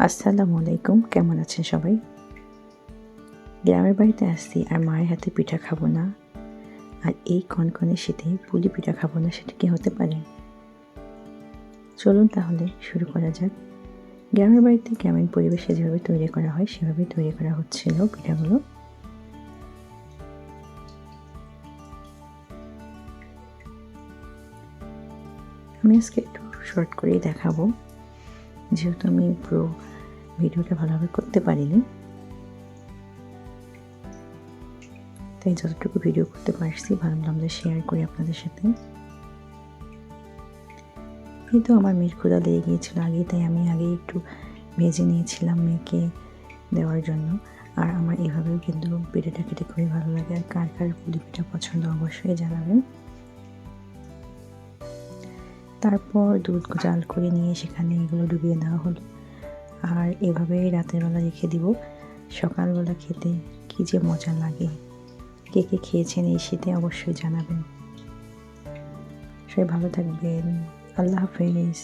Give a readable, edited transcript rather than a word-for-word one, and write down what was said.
আসসালামু আলাইকুম, কেমন আছেন সবাই? গ্রামের বাড়িতে আসছি আর মায়ের হাতে পিঠা খাবো না, আর এই কনকনে শীতে পুলি পিঠা খাবো না, সেটা কি হতে পারে? চলুন তাহলে শুরু করা যাক। গ্রামের বাড়িতে গ্রামীণ পরিবেশে যেভাবে তৈরি করা হয় সেভাবেই তৈরি করা হচ্ছিল পিঠাগুলো। আমি আজকে একটু শর্ট করেই দেখাবো, যেহেতু আমি পুরো ভিডিওটা ভালোভাবে করতে পারিনি, তাই যতটুকু ভিডিও করতে পারছি ভাবলাম যে শেয়ার করি আপনাদের সাথে। এই তো আমার মেয়ের ক্ষুধা লেগে গিয়েছিল আগে, তাই আমি আগে একটু ভেজে নিয়েছিলাম মেয়েকে দেওয়ার জন্য। আর আমার এভাবেও কিন্তু পিঠাটা খেতে খুবই ভালো লাগে। আর কার কার পুলি পিঠা পছন্দ অবশ্যই জানাবেন। তারপর দুধ জাল করে নিয়ে সেখানে এগুলো ডুবিয়ে দেওয়া হলো, আর এভাবে রাতের বেলা রেখে দিব। সকালবেলা খেতে কী যে মজা লাগে। কে কে খেয়েছেন এই শীতে অবশ্যই জানাবেন। সবাই ভালো থাকবেন। আল্লাহ হাফেজ।